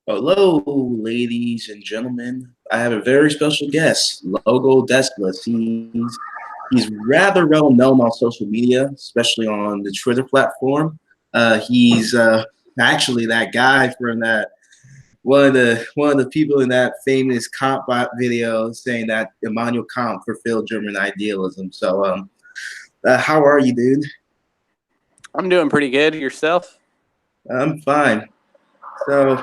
Hello, ladies and gentlemen. I have a very special guest, Logo Daedalus. He's rather well known on social media, especially on the Twitter platform. He's actually that guy from that one of the people in that famous Kant video saying that Immanuel Kant fulfilled German idealism. How are you, dude? I'm doing pretty good. Yourself? I'm fine. So,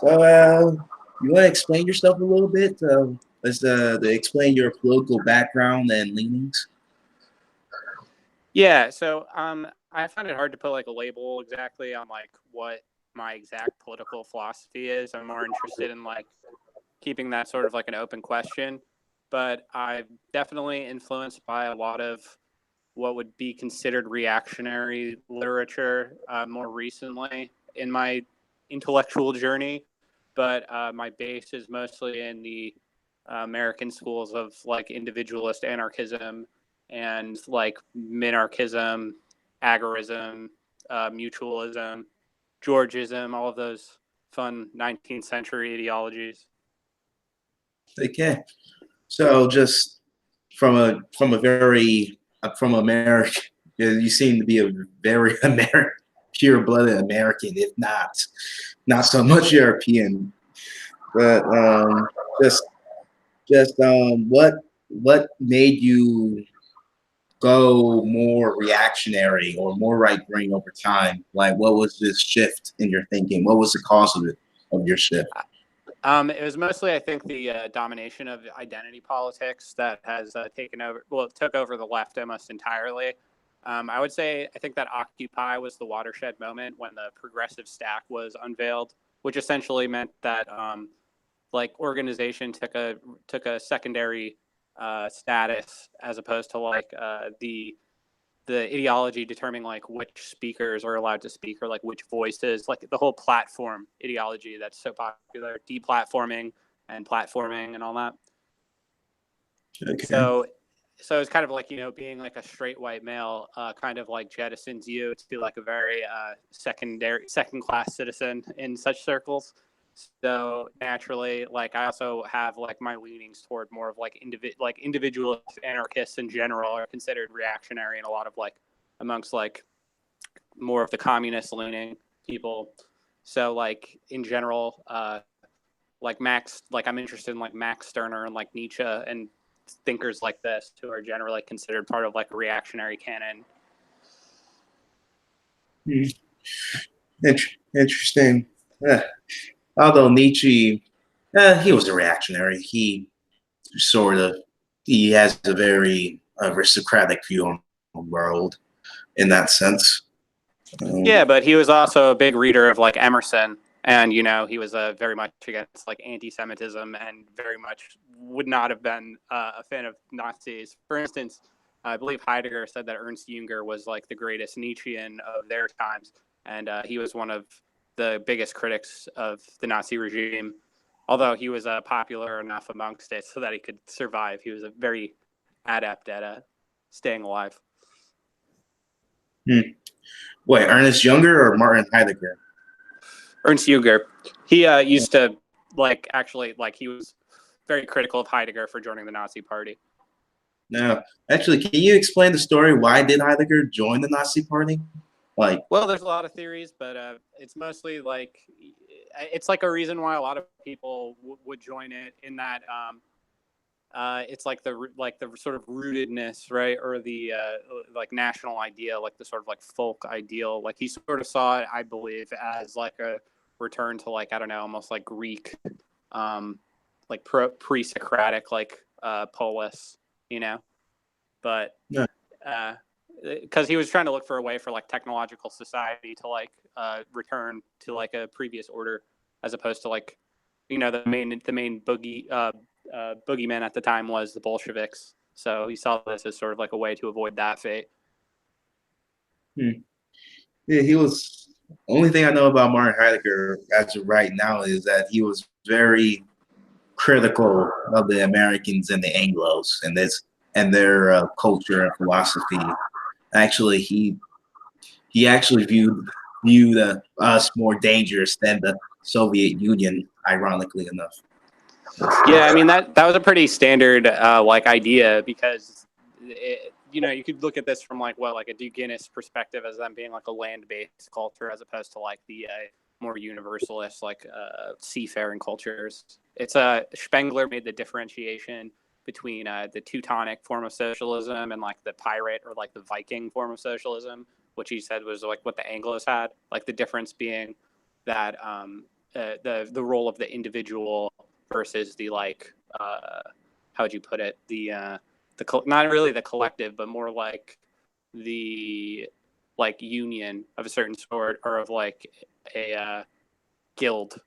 so you want to explain yourself a little bit? To explain your political background and leanings. Yeah. I find it hard to put like a label exactly on like what my exact political philosophy is. I'm more interested in like keeping that sort of like an open question. But I'm definitely influenced by a lot of what would be considered reactionary literature more recently in my intellectual journey. But my base is mostly in the American schools of like individualist anarchism and like minarchism, agorism, mutualism, Georgism, all of those fun 19th century ideologies. Okay, so just from a very from America, you seem to be a very American, pure-blooded American, if not so much European. But just what made you go more reactionary or more right wing over time? Like, what was this shift in your thinking? What was the cause of it, of your shift? It was mostly, I think, the domination of identity politics that has taken over. Well, it took over the left almost entirely. I would say I think that Occupy was the watershed moment when the progressive stack was unveiled, which essentially meant that like organization took a secondary status as opposed to like the ideology determining like which speakers are allowed to speak or like which voices, like the whole platform ideology that's so popular, deplatforming and platforming and all that. Okay. So it's kind of like, being like a straight white male kind of like jettisons you to like a very second class citizen in such circles. So naturally, like I also have like my leanings toward more of like individualist anarchists in general are considered reactionary, and a lot of like amongst like more of the communist leaning people. So like in general, like I'm interested in like Max Stirner and like Nietzsche and thinkers like this who are generally considered part of like a reactionary canon. Interesting. Yeah. Although Nietzsche, he was a reactionary. He has a very aristocratic view on the world in that sense. Yeah, but he was also a big reader of like Emerson, and he was very much against like anti-Semitism and very much would not have been a fan of Nazis. For instance, I believe Heidegger said that Ernst Jünger was like the greatest Nietzschean of their times, and he was one of the biggest critics of the Nazi regime. Although he was popular enough amongst it so that he could survive, he was a very adept at staying alive. Wait, Ernest Jünger or Martin Heidegger? Ernst Jünger. He used to he was very critical of Heidegger for joining the Nazi Party. No, actually, can you explain the story? Why did Heidegger join the Nazi Party? Well, there's a lot of theories, but it's mostly like it's like a reason why a lot of people would join it. In that it's like the sort of rootedness, right, or the like national idea, like the sort of like folk ideal. Like he sort of saw it, I believe, as like a return to like, I don't know, almost like Greek, like pre-Socratic like polis, but yeah. Because he was trying to look for a way for like technological society to like return to like a previous order, as opposed to like the main boogeyman at the time was the Bolsheviks. So he saw this as sort of like a way to avoid that fate. Yeah, he was. Only thing I know about Martin Heidegger as of right now is that he was very critical of the Americans and the Anglos and their culture and philosophy. Actually, he actually viewed viewed us more dangerous than the Soviet Union, ironically enough. Yeah, I mean that was a pretty standard like idea because you could look at this from like a Duginist perspective as them being like a land-based culture as opposed to like the more universalist like seafaring cultures. It's Spengler made the differentiation between the Teutonic form of socialism and like the pirate or like the Viking form of socialism, which he said was like what the Anglos had. Like the difference being that the role of the individual versus the like how would you put it, the not really the collective but more like the like union of a certain sort or of like a guild.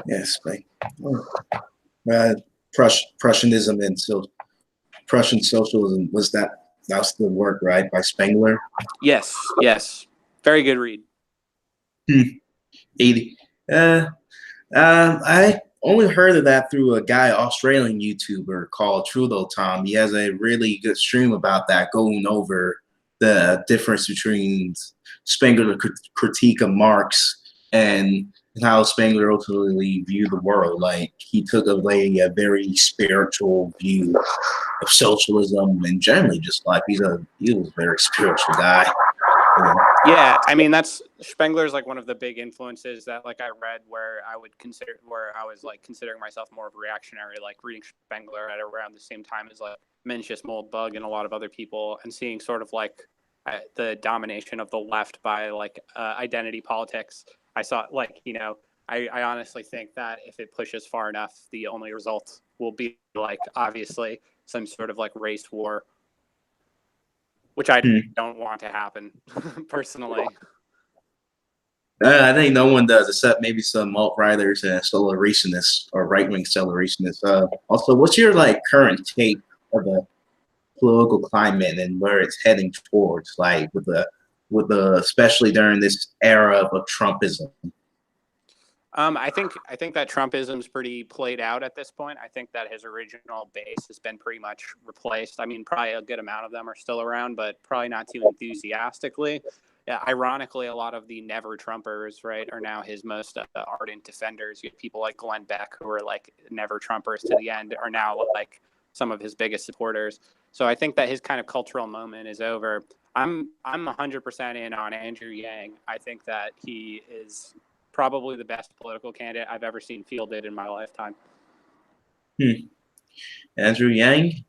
Yes, like Prussianism and so Prussian socialism that was the work, right, by Spengler. Yes, very good read. 80. I only heard of that through a Australian YouTuber called Trudeau Tom. He has a really good stream about that, going over the difference between Spengler's critique of Marx and how Spengler ultimately viewed the world. Like he took away a very spiritual view of socialism and generally just life. He was a very spiritual guy. Yeah, I mean that's Spengler's like one of the big influences that like I read where I was like considering myself more of a reactionary, like reading Spengler at around the same time as like Mencius Moldbug and a lot of other people, and seeing sort of like the domination of the left by like identity politics. I saw like I honestly think that if it pushes far enough, the only result will be like obviously some sort of like race war, which I don't want to happen personally. I think no one does, except maybe some alt-righters and accelerationists or right-wing accelerationists. Also, what's your like current take of the political climate and where it's heading towards, like with the especially during this era of Trumpism? I think that Trumpism's pretty played out at this point. I think that his original base has been pretty much replaced. I mean, probably a good amount of them are still around, but probably not too enthusiastically. Yeah, ironically, a lot of the never Trumpers, right, are now his most ardent defenders. You have people like Glenn Beck, who are like never Trumpers to the end, are now like some of his biggest supporters. So I think that his kind of cultural moment is over. I'm 100% in on Andrew Yang. I think that he is probably the best political candidate I've ever seen fielded in my lifetime. Andrew Yang,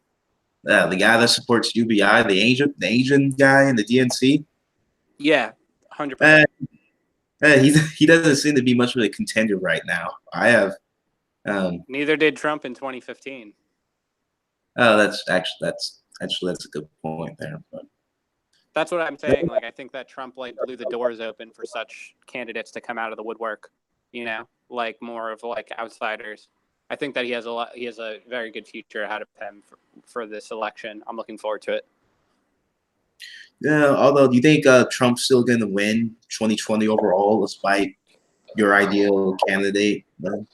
the guy that supports UBI, the Asian guy in the DNC. Yeah, 100%. He doesn't seem to be much of a contender right now. I have. Neither did Trump in 2015. Oh, that's a good point there. But. That's what I'm saying. Like, I think that Trump like blew the doors open for such candidates to come out of the woodwork. Like more of like outsiders. I think that he has a very good future ahead of him for this election. I'm looking forward to it. Yeah, although do you think Trump's still going to win 2020 overall, despite your ideal candidate? No?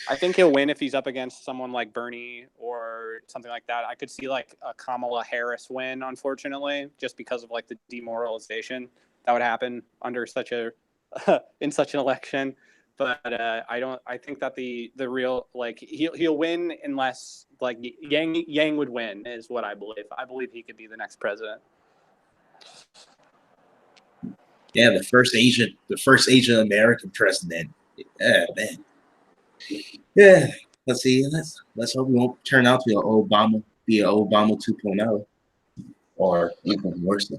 I think he'll win if he's up against someone like Bernie or something like that. I could see like a Kamala Harris win, unfortunately, just because of like the demoralization that would happen under such an election. But I think that the real like he'll win unless like Yang would win is what I believe. I believe he could be the next president. Yeah, the first Asian American president. Yeah, man. Yeah, let's see. Let's hope we won't turn out to be an Obama 2.0 or even worse.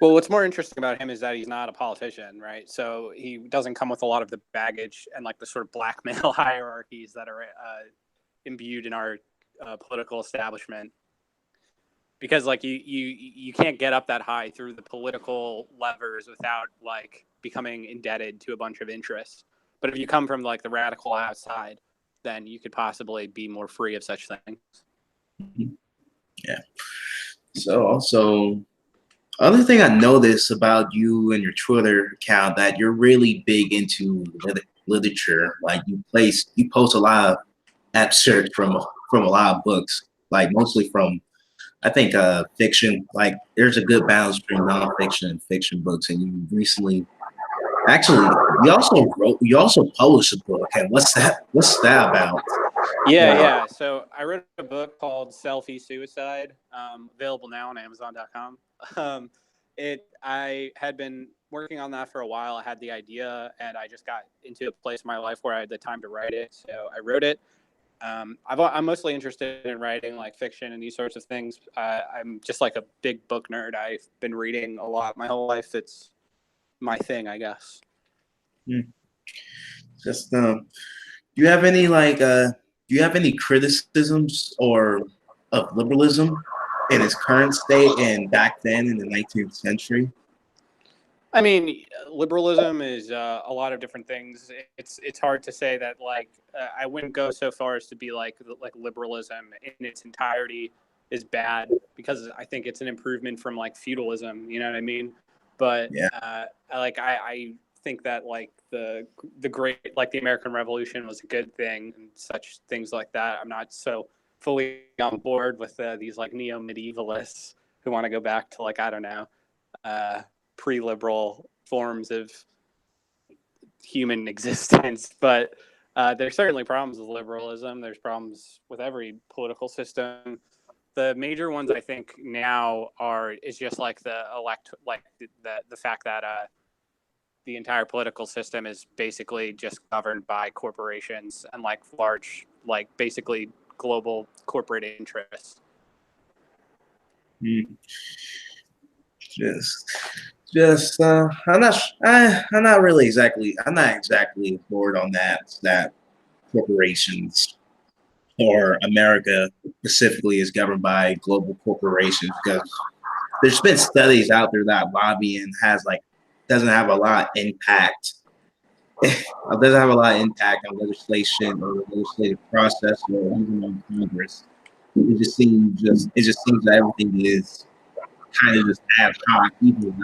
Well, what's more interesting about him is that he's not a politician, right? So he doesn't come with a lot of the baggage and like the sort of blackmail hierarchies that are imbued in our political establishment. Because like you can't get up that high through the political levers without like becoming indebted to a bunch of interests. But if you come from like the radical outside, then you could possibly be more free of such things. Yeah. So also, other thing I noticed about you and your Twitter account that you're really big into literature. Like you post a lot of excerpts from a lot of books, like mostly from I think fiction, like there's a good balance between nonfiction and fiction books. And you recently, actually, you also published a book. And What's that about? Yeah, Uh, yeah. So I wrote a book called Selfie Suicide, available now on Amazon.com. Um, I had been working on that for a while. I had the idea, and I just got into a place in my life where I had the time to write it. So I wrote it. I'm mostly interested in writing like fiction and these sorts of things. I'm just like a big book nerd. I've been reading a lot my whole life. It's my thing, I guess. just do you have any do you have any criticisms or of liberalism in its current state and back then in the 19th century? I mean, liberalism is a lot of different things. It's hard to say that I wouldn't go so far as to be like liberalism in its entirety is bad, because I think it's an improvement from like feudalism. You know what I mean? But Yeah. I think that like the great, like the American Revolution was a good thing and such things like that. I'm not so fully on board with these like neo medievalists who want to go back to like, I don't know. Pre-liberal forms of human existence, but there's certainly problems with liberalism. There's problems with every political system. The major ones I think now is just like the fact that the entire political system is basically just governed by corporations and like large, like basically global corporate interests. Mm. Just I'm not really exactly I'm not exactly bored on that corporations or America specifically is governed by global corporations, because there's been studies out there that lobbying has like doesn't have a lot of impact. It doesn't have a lot of impact on legislation or the legislative process or even on Congress. It just seems that everything is kind of just ad hoc, even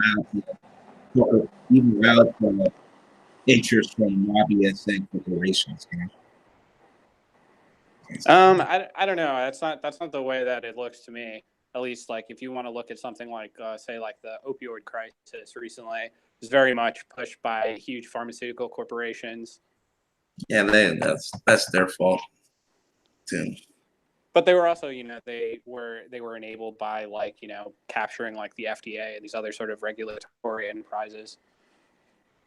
relative interest from lobbyists and corporations. I don't know. That's not the way that it looks to me. At least, like if you want to look at something like, say, like the opioid crisis recently, was very much pushed by huge pharmaceutical corporations. Yeah, that's their fault too. But they were also, they were enabled by like, capturing like the FDA and these other sort of regulatory enterprises.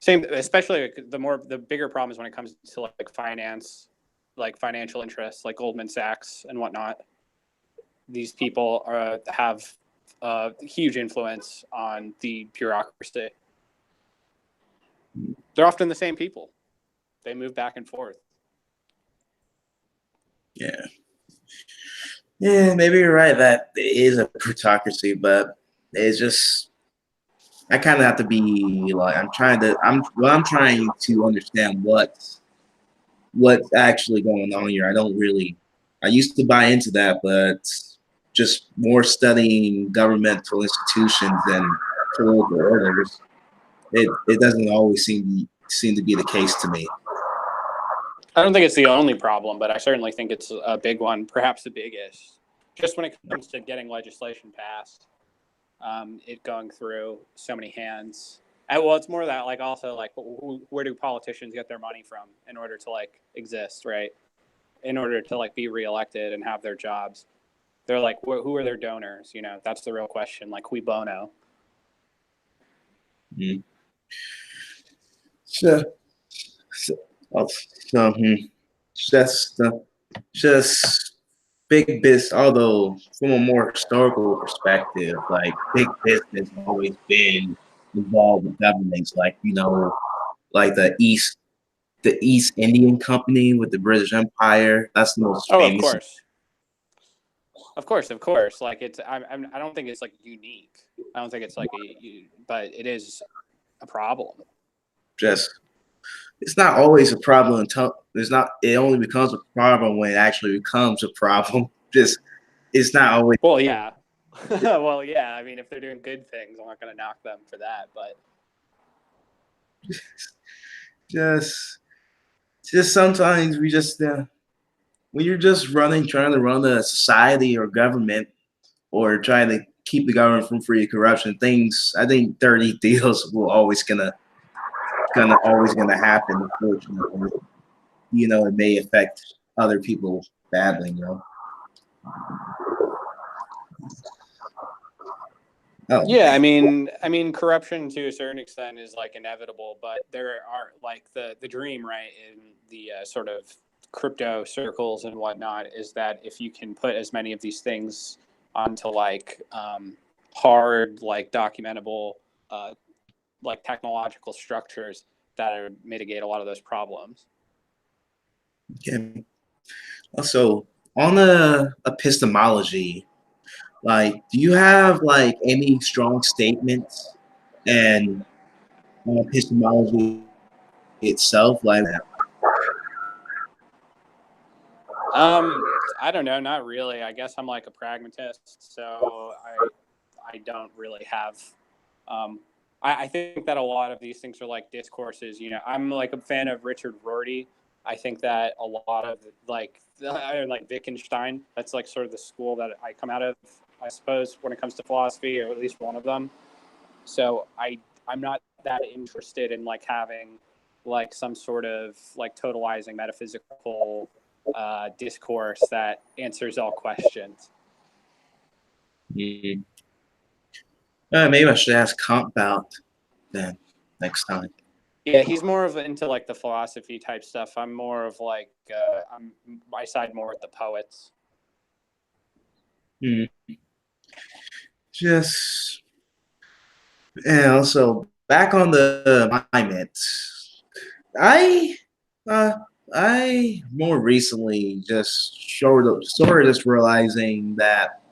Same, especially the bigger problem is when it comes to like finance, like financial interests, like Goldman Sachs and whatnot. These people have huge influence on the bureaucracy. They're often the same people. They move back and forth. Yeah. Yeah, maybe you're right that it is a plutocracy, but it's just I kind of have to be like I'm trying to understand what's actually going on here. I used to buy into that, but just more studying governmental institutions and political orders, it doesn't always seem to be the case to me. I don't think it's the only problem, but I certainly think it's a big one, perhaps the biggest. Just when it comes to getting legislation passed, it going through so many hands. And, well, it's more that like also like where do politicians get their money from in order to like exist, right? In order to like be reelected and have their jobs. They're like, who are their donors? That's the real question. Like, cui bono? Mm. So, so, so just just big business. Although from a more historical perspective, like big business has always been involved with governments, like like the East Indian Company with the British Empire. That's the most Oh, of famous. course. Of course. Like I don't think it's like unique. I don't think it's like but it is a problem. Just it's not always a problem until it's not. It only becomes a problem when it actually becomes a problem. Just it's not always. Well, yeah. Well, yeah. I mean, if they're doing good things, I'm not going to knock them for that. But just sometimes we just when you're just trying to run a society or government, or trying to keep the government from free corruption, things, I think dirty deals will always gonna happen, unfortunately. It may affect other people badly. Oh, Yeah, I mean, corruption to a certain extent is like inevitable, but there are like the dream, right, in the sort of crypto circles and whatnot, is that if you can put as many of these things onto like hard, like documentable, uh, like technological structures that would mitigate a lot of those problems. okay. Also, on the epistemology, like, do you have like any strong statements and on epistemology itself, like that? I don't know, not really. I guess I'm like a pragmatist, so I don't really have. Um, I think that a lot of these things are like discourses. I'm like a fan of Richard Rorty. I think that a lot of like Wittgenstein. That's like sort of the school that I come out of, I suppose, when it comes to philosophy, or at least one of them. So I'm not that interested in like having like some sort of like totalizing metaphysical discourse that answers all questions. Mm. Maybe I should ask Kant about then next time. Yeah, he's more of into like the philosophy type stuff. I'm more of like I side more with the poets. Mm. Just and also back on the climate, I uh, I more recently just sort of just realizing that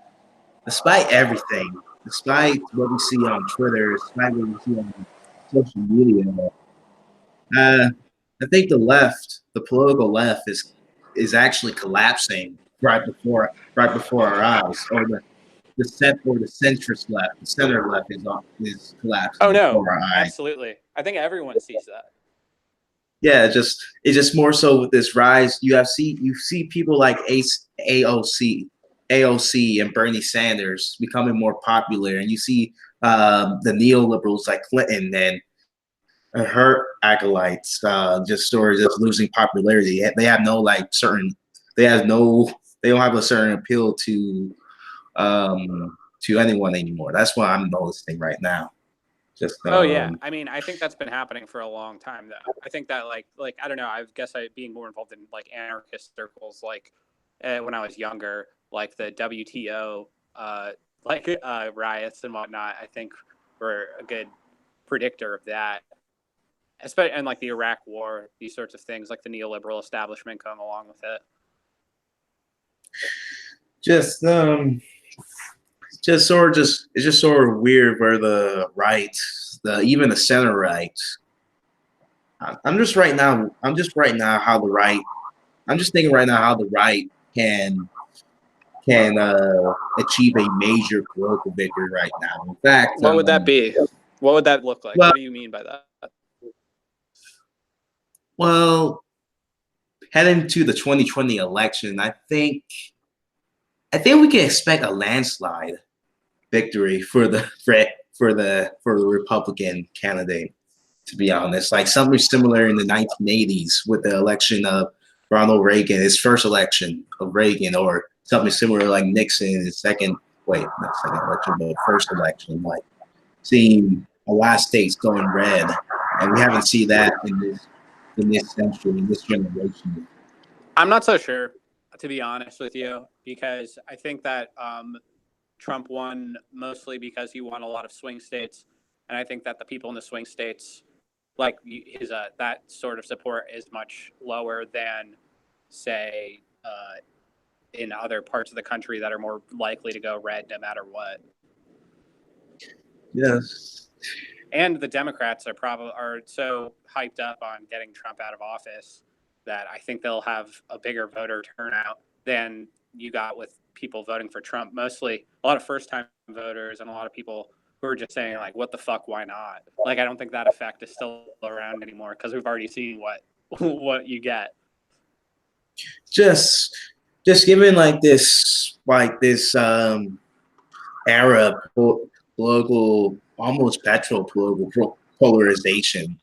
despite everything, despite what we see on Twitter, despite what we see on social media, uh, I think the political left, is actually collapsing right before our eyes, or the centrist left, the center left is collapsing Oh no, before our eyes. absolutely. I think everyone sees that. Yeah, it's just more so with this rise. You see people like AOC and Bernie Sanders becoming more popular, and you see the neoliberals like Clinton and her acolytes just sort of just losing popularity. They have no like certain. They have no. They don't have a certain appeal to anyone anymore. That's what I'm noticing right now. Just Oh yeah, I mean, I think that's been happening for a long time though. I think that like I don't know. I guess being more involved in like anarchist circles, like when I was younger, like the WTO, riots and whatnot. I think were a good predictor of that. Especially and like the Iraq War, these sorts of things, like the neoliberal establishment going along with it. just it's just sort of weird where the right, even the center right. I'm just right now how the right. I'm just thinking right now how the right can achieve a major political victory right now. In fact, What would that be? What would that look like? well, What do you mean by that? well, heading to the 2020 election, I think we can expect a landslide victory for the Republican candidate. To be honest, like something similar in the 1980s with the election of Ronald Reagan, his first election of Reagan, or something similar like Nixon, his not second election, but first election, like seeing a lot of states going red, and we haven't seen that in this century, in this generation. I'm not so sure, to be honest with you, because I think that Trump won mostly because he won a lot of swing states, and I think that the people in the swing states, like his that sort of support is much lower than, say, in other parts of the country that are more likely to go red no matter what. Yes. And the Democrats are so hyped up on getting Trump out of office that I think they'll have a bigger voter turnout than you got with people voting for Trump. Mostly a lot of first-time voters and a lot of people who are just saying like, "What the fuck? Why not?" Like, I don't think that effect is still around anymore because we've already seen what you get. Just given like this era of political, almost petrol political polarization.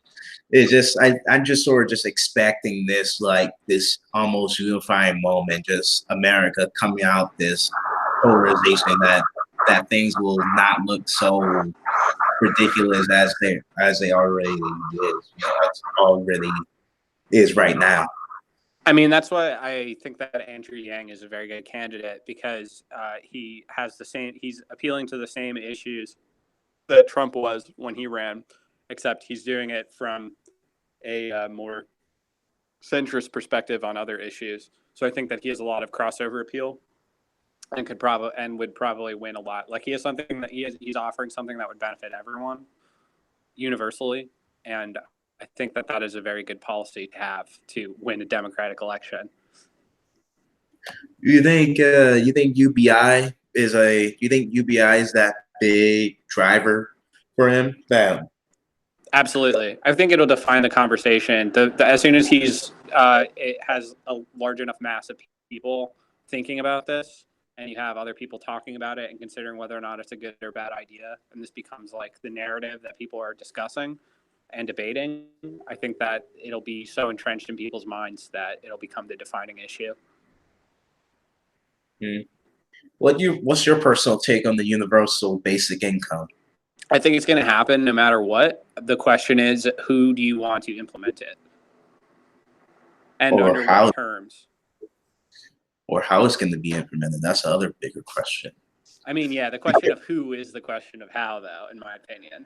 It's just I'm just sort of just expecting this like this almost unifying moment, just America coming out this polarization that things will not look so ridiculous as they already is. You know, that's already is right now. I mean, that's why I think that Andrew Yang is a very good candidate because he has the same. He's appealing to the same issues that Trump was when he ran, except he's doing it from a more centrist perspective on other issues. So I think that he has a lot of crossover appeal and would probably win a lot. Like he has something that he's offering something that would benefit everyone universally, and I think that that is a very good policy to have to win a democratic election. You think UBI is a you think UBI is that big driver for him? That Absolutely, I think it'll define the conversation. As soon as it has a large enough mass of people thinking about this, and you have other people talking about it and considering whether or not it's a good or bad idea, and this becomes like the narrative that people are discussing and debating, I think that it'll be so entrenched in people's minds that it'll become the defining issue. what's your personal take on the universal basic income? I think it's going to happen no matter what. The question is, who do you want to implement it? And Or under how what terms? or how it's going to be implemented? That's the other bigger question. I mean, yeah, the question of who is the question of how, though, in my opinion.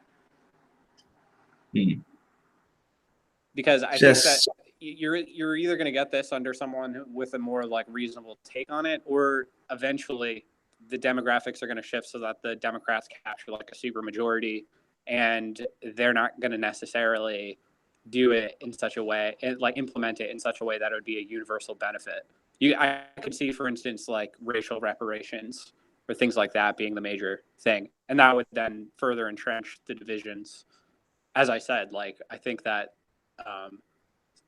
Because I think that you're either going to get this under someone with a more like reasonable take on it, or eventually the demographics are going to shift so that the Democrats capture like a super majority, and they're not going to necessarily do it in such a way, and like implement it in such a way that it would be a universal benefit. I could see, for instance, like racial reparations or things like that being the major thing, and that would then further entrench the divisions. As I said, like I think that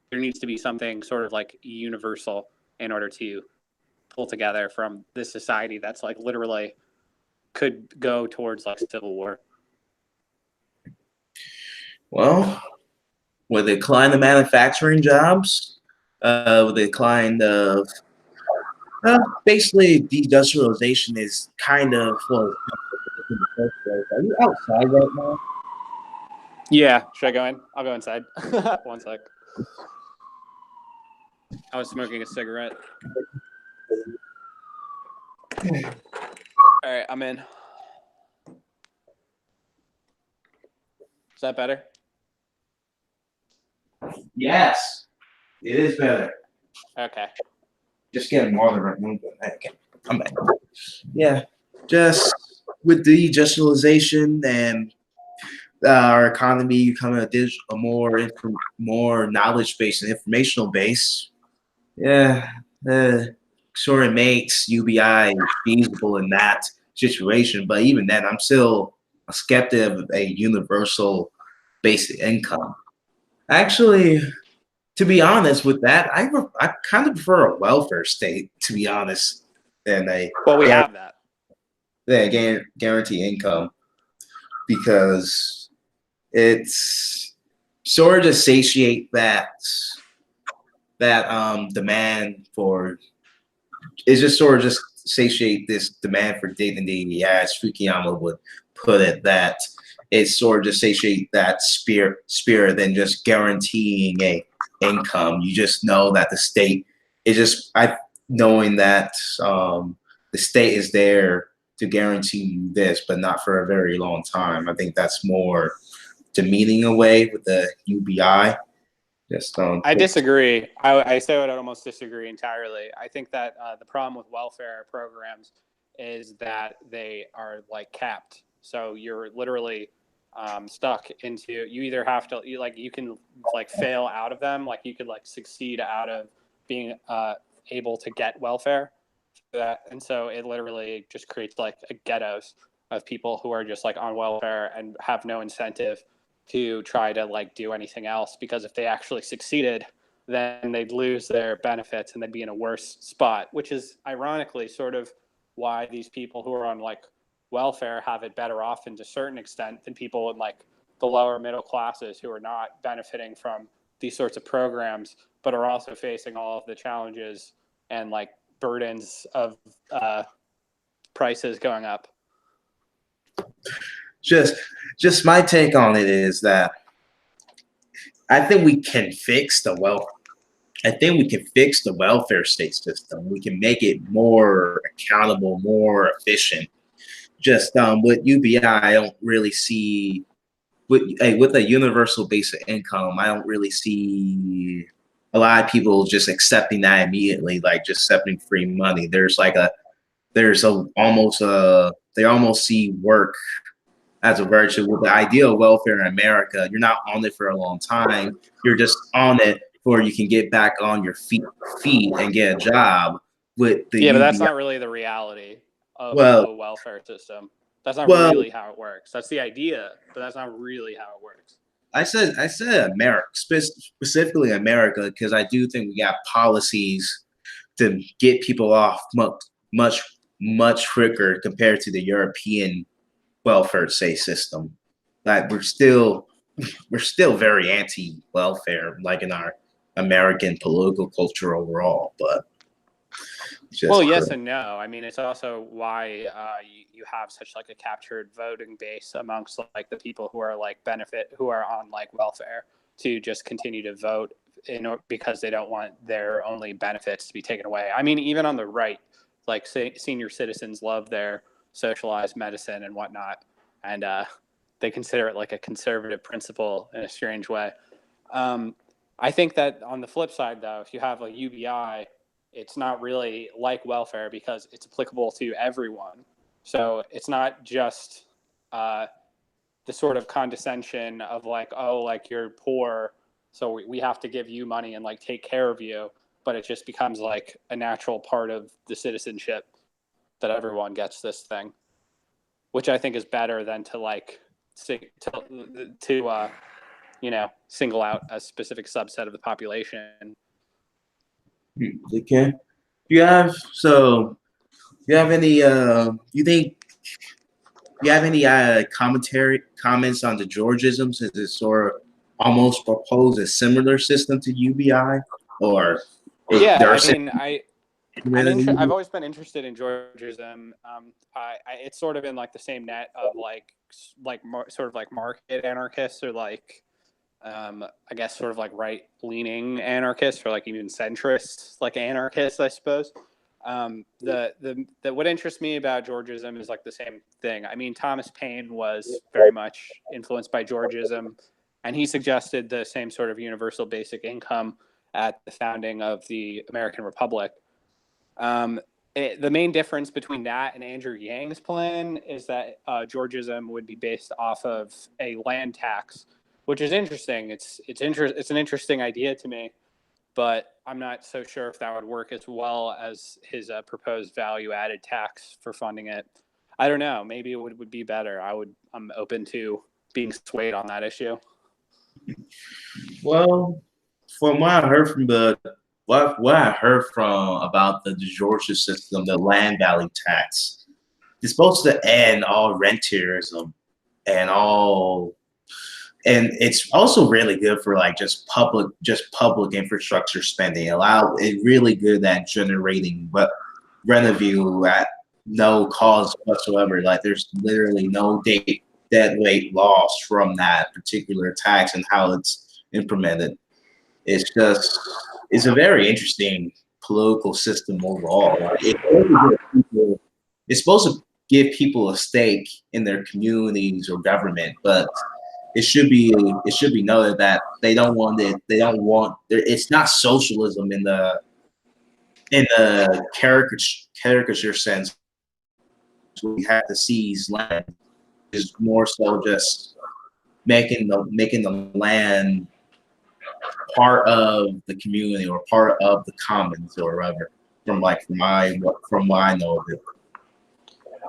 there needs to be something sort of like universal in order to pull together from this society that's like literally could go towards like civil war. Well, with the decline of manufacturing jobs, with the decline of basically deindustrialization is kind of well, in the first place. Are you outside right now? Yeah, should I go in? I'll go inside. One sec. I was smoking a cigarette. All right, I'm in. Is that better? Yes, it is better. Okay. Just getting water right now. Okay, I'm back. Yeah, just with deindustrialization and our economy becoming a more knowledge based and informational base. Yeah, sure it makes UBI feasible in that situation, but even then, I'm still a skeptic of a universal basic income. Actually, to be honest with that, I kind of prefer a welfare state, to be honest, than a Well, we have that. guarantee income because it's sort of to satiate that demand for it's just sort of just satiate this demand for dignity, as Fukuyama would put it, that it's sort of just satiate that spirit than just guaranteeing a income. You just know that the state is just knowing that the state is there to guarantee you this, but not for a very long time. I think that's more demeaning away with the UBI. I disagree. I say I would almost disagree entirely. I think that the problem with welfare programs is that they are like capped. So you're literally stuck into, you either have to, you can like fail out of them. Like you could like succeed out of being able to get welfare. And so it literally just creates like ghettos of people who are just like on welfare and have no incentive to try to like do anything else, because if they actually succeeded, then they'd lose their benefits and they'd be in a worse spot, which is ironically sort of why these people who are on like welfare have it better off to a certain extent than people in like the lower middle classes who are not benefiting from these sorts of programs, but are also facing all of the challenges and like burdens of prices going up. Just my take on it is that I think we can fix the welfare state system. We can make it more accountable, more efficient. Just with UBI, I don't really see with a universal basic income. I don't really see a lot of people just accepting that immediately, like just accepting free money. They almost see work as a virtue. With the idea of welfare in America, you're not on it for a long time. You're just on it for you can get back on your feet and get a job. With the Yeah, but UBI, that's not really the reality of well, a welfare system. That's not well, really how it works. That's the idea, but that's not really how it works. I said America, specifically America, because I do think we got policies to get people off much quicker compared to the European welfare state system. Like we're still very anti-welfare, like in our American political culture overall. But Well, yes and no. I mean, it's also why you have such like a captured voting base amongst like the people who are like who are on like welfare to just continue to vote because they don't want their only benefits to be taken away. I mean, even on the right, like senior citizens love their socialized medicine and whatnot, and they consider it like a conservative principle in a strange way. I think that on the flip side, though, if you have a UBI, it's not really like welfare because it's applicable to everyone. So it's not just the sort of condescension of like, oh, like you're poor, so we have to give you money and like take care of you. But it just becomes like a natural part of the citizenship that everyone gets this thing, which I think is better than to like single out a specific subset of the population. okay. You have any you think you have any comments on the Georgism, since it sort of almost propose a similar system to UBI, or Yeah, there are I mean, I've similarities? always been interested in Georgism. It's sort of in like the same net of sort of like market anarchists or like I guess sort of like right leaning anarchists or like even centrist like anarchists, I suppose. What interests me about Georgism is like the same thing. I mean, Thomas Paine was very much influenced by Georgism, and he suggested the same sort of universal basic income at the founding of the American Republic. The main difference between that and Andrew Yang's plan is that Georgism would be based off of a land tax, which is interesting. It's an interesting idea to me, but I'm not so sure if that would work as well as his proposed value-added tax for funding it. I don't know. Maybe it would be better. I'm open to being swayed on that issue. Well, from what I heard from what I heard from about the Georgia system, the land value tax, it's supposed to end all rentierism and all, and it's also really good for like just public infrastructure spending. Allow it really good at generating revenue at no cost whatsoever. Like there's literally no dead weight loss from that particular tax and how it's implemented. It's just it's a very interesting political system overall. Like it's supposed to give people a stake in their communities or government, but it should be noted that they don't want it. They don't want. It's not socialism in the caricature sense. We have to seize land. Is more so just making the land part of the community or part of the commons or whatever. From what I know of it.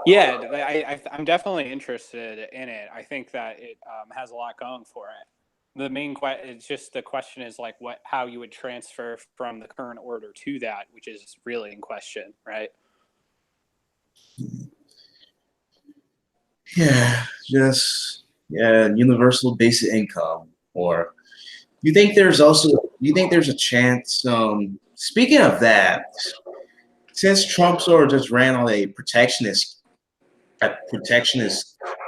Yeah, I'm definitely interested in it. I think that it has a lot going for it. It's just the question is like how you would transfer from the current order to that, which is really in question, right? universal basic income. Or you think there's a chance? Speaking of that, since Trump sort of just ran on a protectionist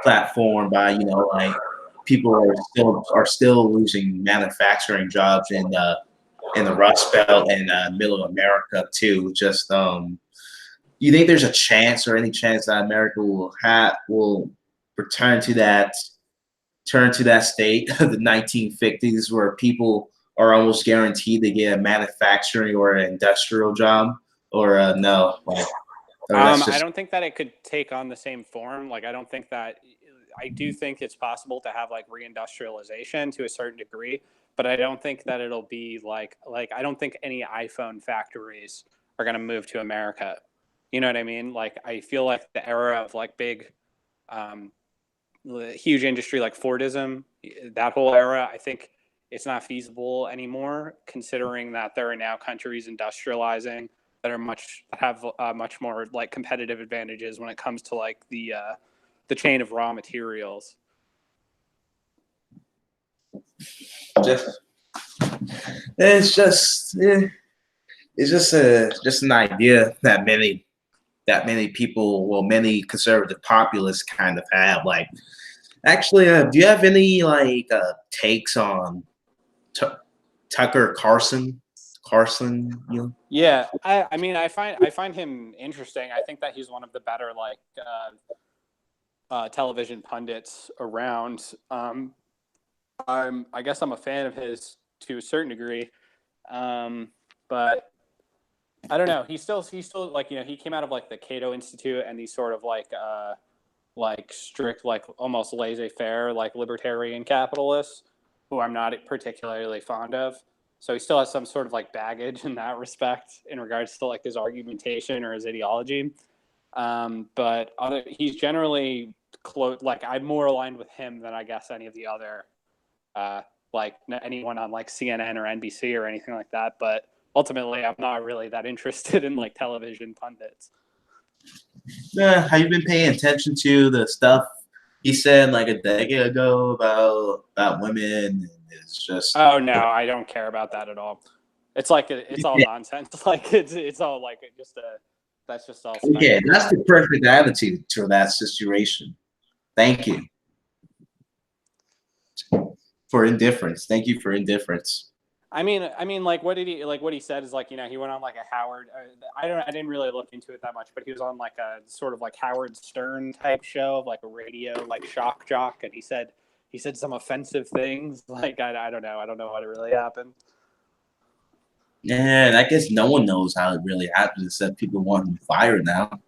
platform by like people are still losing manufacturing jobs in the Rust Belt and Middle America too. Just you think there's a chance or any chance that America will return to that state of the 1950s where people are almost guaranteed to get a manufacturing or an industrial job, or no? Like, or that's I just don't think that it could take on the same form. Like, I don't think that. I do think it's possible to have like reindustrialization to a certain degree, but I don't think that it'll be like I don't think any iPhone factories are going to move to America. You know what I mean? Like, I feel like the era of like big, um, huge industry like Fordism, that whole era, I think it's not feasible anymore, considering that there are now countries industrializing that are have much more like competitive advantages when it comes to like the chain of raw materials. just it's just just an idea that many people, well, many conservative populists kind of have. Like, actually, do you have any takes on T- Tucker Carlson? Yeah, I mean, I find him interesting. I think that he's one of the better like television pundits around. I guess I'm a fan of his to a certain degree, but I don't know. He's still like, he came out of like the Cato Institute and these sort of like strict, like almost laissez-faire, like libertarian capitalists who I'm not particularly fond of. So he still has some sort of like baggage in that respect in regards to like his argumentation or his ideology. But he's generally close. Like, I'm more aligned with him than I guess any of the other, like anyone on like CNN or NBC or anything like that. But ultimately, I'm not really that interested in like television pundits. Have you been paying attention to the stuff he said like a decade ago about women? It's just Oh no, I don't care about that at all. It's like it's all nonsense. Like, it's all like just a that's just all yeah, speculative. that's the perfect attitude to that situation. Thank you for indifference. Thank you for indifference. Like, what he said is like, he went on like a Howard. I didn't really look into it that much, but he was on like a sort of like Howard Stern type show of like a radio like shock jock, and he said some offensive things. Like, I don't know. I don't know what really happened. And I guess no one knows how it really happened except people want him fired now.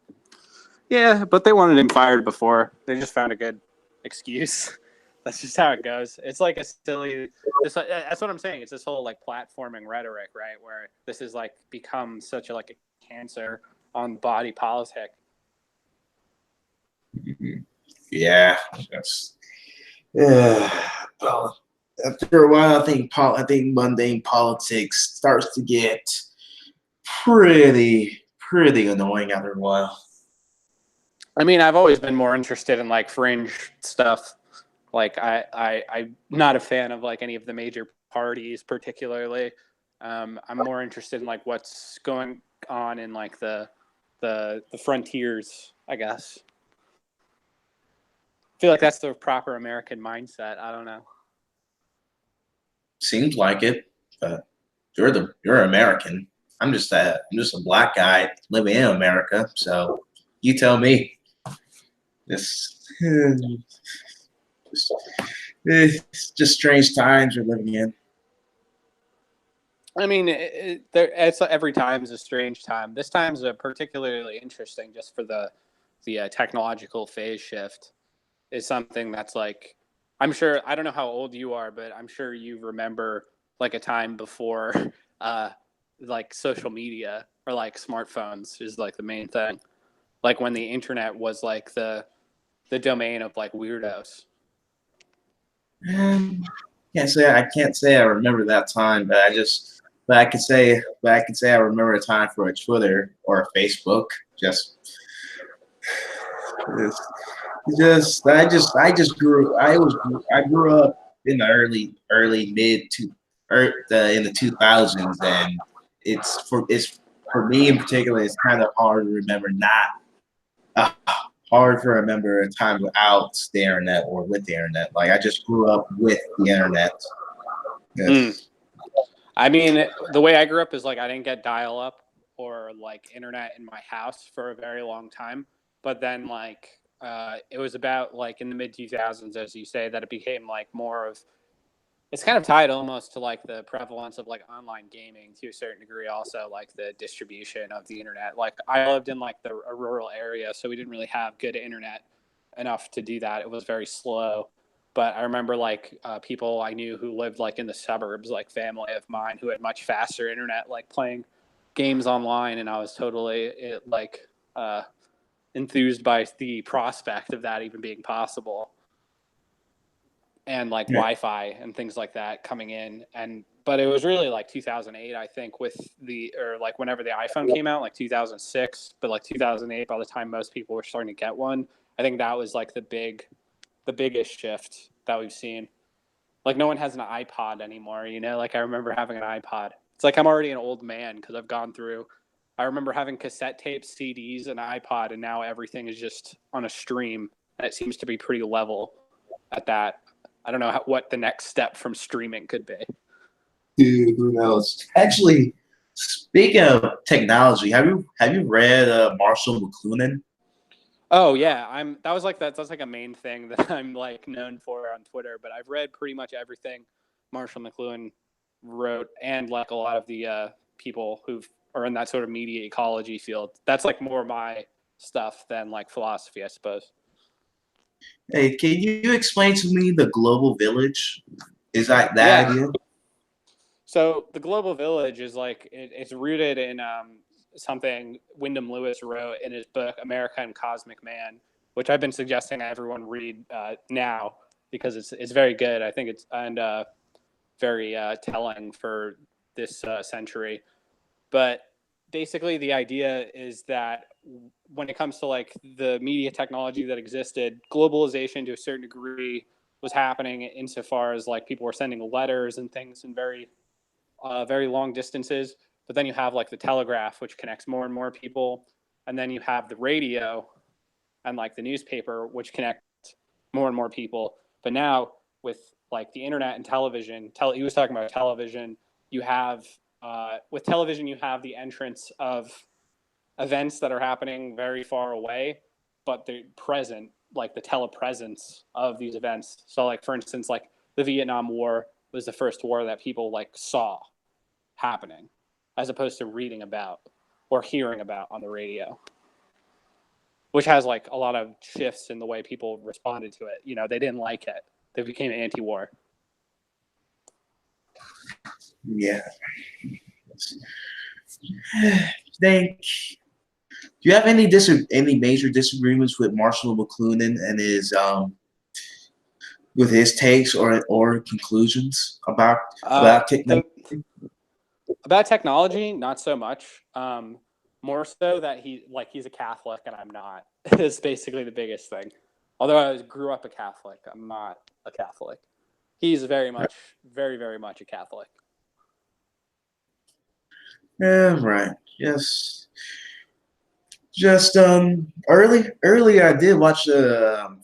Yeah, but they wanted him fired before. They just found a good excuse. That's just how it goes. It's like a silly. That's what I'm saying. It's this whole like platforming rhetoric, right? Where this is like become such a like a cancer on body politic. Yeah, well, after a while, I think mundane politics starts to get pretty annoying after a while. I mean, I've always been more interested in like fringe stuff. Like, I'm not a fan of like any of the major parties particularly. I'm more interested in like what's going on in like the frontiers, I guess. I feel like that's the proper American mindset. I don't know. Seems like it, but you're American. I'm just a black guy living in America. So you tell me. This it's just strange times we're living in. I mean, it's every time is a strange time. This time is particularly interesting just for the technological phase shift. Is something that's like, I'm sure, I don't know how old you are, but I'm sure you remember like a time before like social media or like smartphones is like the main thing. Like when the internet was like the domain of like weirdos. I can't say I remember that time, but I can say I remember a time for a Twitter or a Facebook. Just I grew up in the early mid to in the 2000s, and it's for me in particular, it's kind of hard to remember uh, hard to remember a time without the internet or with the internet. Like I just grew up with the internet. Mm. Yes. I mean, the way I grew up is like I didn't get dial up or like internet in my house for a very long time. But then like it was about like in the mid 2000s, as you say, that it became like more of it's kind of tied almost to like the prevalence of like online gaming to a certain degree, also like the distribution of the internet. Like I lived in like a rural area, so we didn't really have good internet enough to do that. It was very slow. But I remember like people I knew who lived like in the suburbs, like family of mine who had much faster internet, like playing games online, and I was totally enthused by the prospect of that even being possible, and like Yeah. Wi-Fi and things like that coming in. And but it was really like 2008, I think, with or like whenever the iPhone came out, like 2006, but like 2008, by the time most people were starting to get one, I think that was like the biggest shift that we've seen. Like no one has an iPod anymore, you know? Like I remember having an iPod. It's like I'm already an old man because I've gone through. I remember having cassette tapes, CDs, and iPod, and now everything is just on a stream, and it seems to be pretty level at that. I don't know what the next step from streaming could be. Dude, who knows? Actually, speaking of technology, have you read Marshall McLuhan? Oh yeah, that's like a main thing that I'm like known for on Twitter. But I've read pretty much everything Marshall McLuhan wrote, and like a lot of the people who are in that sort of media ecology field. That's like more my stuff than like philosophy, I suppose. Hey, can you explain to me the global village? Is that Yeah. idea? So the global village is like it's rooted in something Wyndham Lewis wrote in his book America and Cosmic Man, which I've been suggesting everyone read now because it's very good. I think it's very telling for this century. But basically, the idea is that when it comes to like the media technology that existed, globalization to a certain degree was happening insofar as like people were sending letters and things in very long distances. But then you have like the telegraph, which connects more and more people, and then you have the radio and like the newspaper, which connects more and more people. But now with like the internet and television, he was talking about television. You have with television, you have the entrance of events that are happening very far away, but they're present, like the telepresence of these events. So, like for instance, like the Vietnam War was the first war that people like saw happening, as opposed to reading about or hearing about on the radio, which has like a lot of shifts in the way people responded to it. You know, they didn't like it. They became anti-war. Yeah. Think. Do you have any major disagreements with Marshall McLuhan and his with his takes or conclusions about technology? About technology, not so much. More so that he's a Catholic and I'm not. Is basically the biggest thing. Although I grew up a Catholic, I'm not a Catholic. He's very much, very, very much a Catholic. Yeah, right. Yes. Just early I did watch a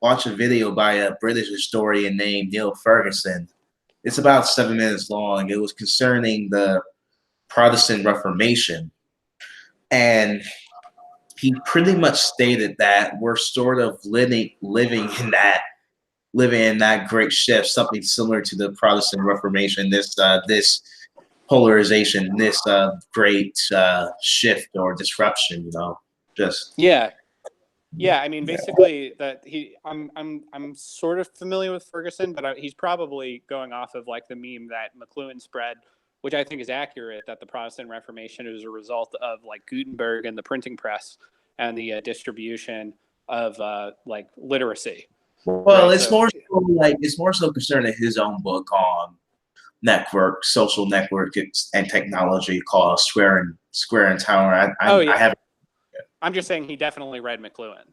video by a British historian named Neil Ferguson. It's about 7 minutes long. It was concerning the Protestant Reformation, and he pretty much stated that we're sort of living in that great shift, something similar to the Protestant Reformation. This polarization, this great shift or disruption. You know, just Yeah, yeah. I mean, basically, I'm sort of familiar with Ferguson, but he's probably going off of like the meme that McLuhan spread, which I think is accurate. That the Protestant Reformation is a result of like Gutenberg and the printing press and the distribution of like literacy, well, right? So it's more so concerning his own book on social network and technology called Square and Tower. oh I yeah, haven't. I'm just saying he definitely read McLuhan.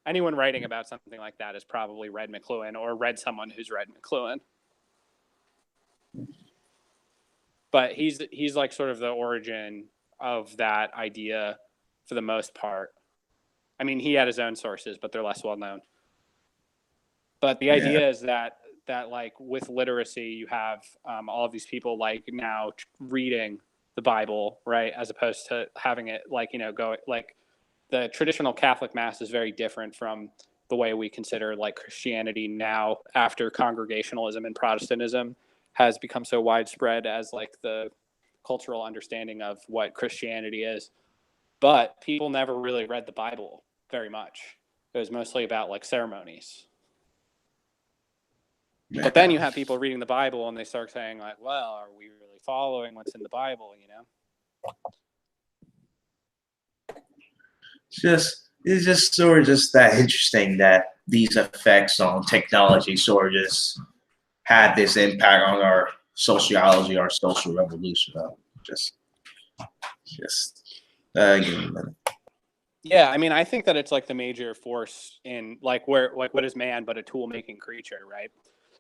anyone writing about something like that has probably read McLuhan or read someone who's read McLuhan. But he's like sort of the origin of that idea for the most part. I mean, he had his own sources, but they're less well known. But the idea is that like with literacy, you have all of these people like now reading the Bible, right? As opposed to having it like, go like the traditional Catholic Mass is very different from the way we consider like Christianity now after Congregationalism and Protestantism has become so widespread as like the cultural understanding of what Christianity is. But people never really read the Bible very much. It was mostly about like ceremonies. But then you have people reading the Bible and they start saying like, well, are we really following what's in the Bible, It's just sort of just that interesting that these effects on technology sort of just had this impact on our sociology, our social revolution. Give me a minute. Yeah, I mean, I think that it's like the major force in like what is man but a tool-making creature, right?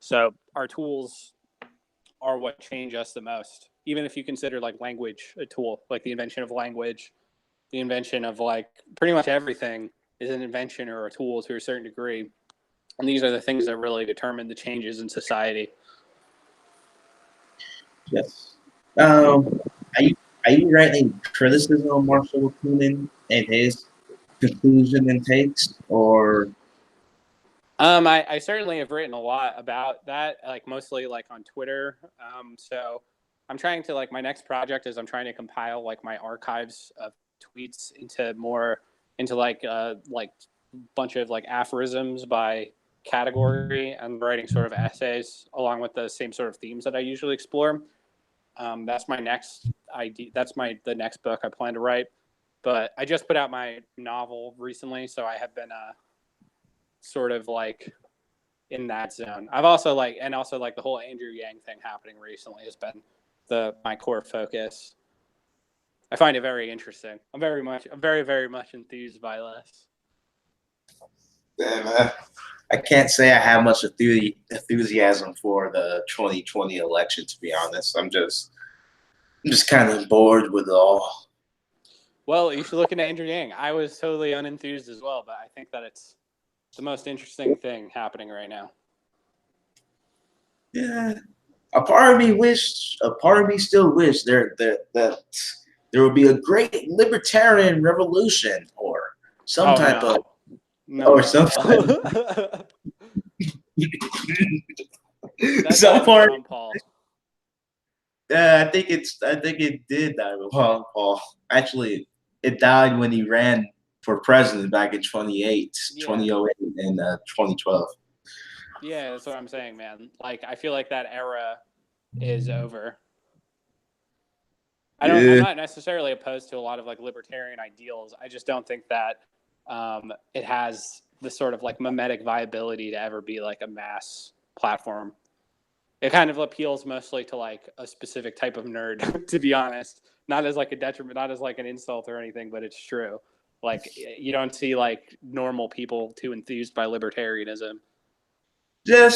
So our tools are what change us the most. Even if you consider like language a tool, like the invention of language, the invention of like pretty much everything is an invention or a tool to a certain degree. And these are the things that really determine the changes in society. Yes. Are you writing criticism on Marshall McLuhan and his conclusion and takes, or? I certainly have written a lot about that, like mostly like on Twitter. So I'm trying to like my next project is I'm trying to compile like my archives of tweets into like bunch of like aphorisms by category and writing sort of essays along with the same sort of themes that I usually explore. That's my next idea. That's the next book I plan to write. But I just put out my novel recently, so I have been sort of like in that zone. I've also like the whole Andrew Yang thing happening recently has been my core focus. I find it very interesting. I'm very, very much enthused by this. Damn, I can't say I have much enthusiasm for the 2020 election, to be honest. I'm just kind of bored with it all. Well, you should look into Andrew Yang. I was totally unenthused as well, but I think that it's the most interesting thing happening right now. Yeah, a part of me still wish that there would be a great libertarian revolution or some type of some part. Paul. I think it did die with Ron Paul. Actually, it died when he ran for president back in 2008 and 2012. Yeah, that's what I'm saying, man. Like, I feel like that era is over. I'm not necessarily opposed to a lot of like libertarian ideals. I just don't think that it has the sort of like mimetic viability to ever be like a mass platform. It kind of appeals mostly to like a specific type of nerd, to be honest. Not as like a detriment, not as like an insult or anything, but it's true. Like you don't see like normal people too enthused by libertarianism. I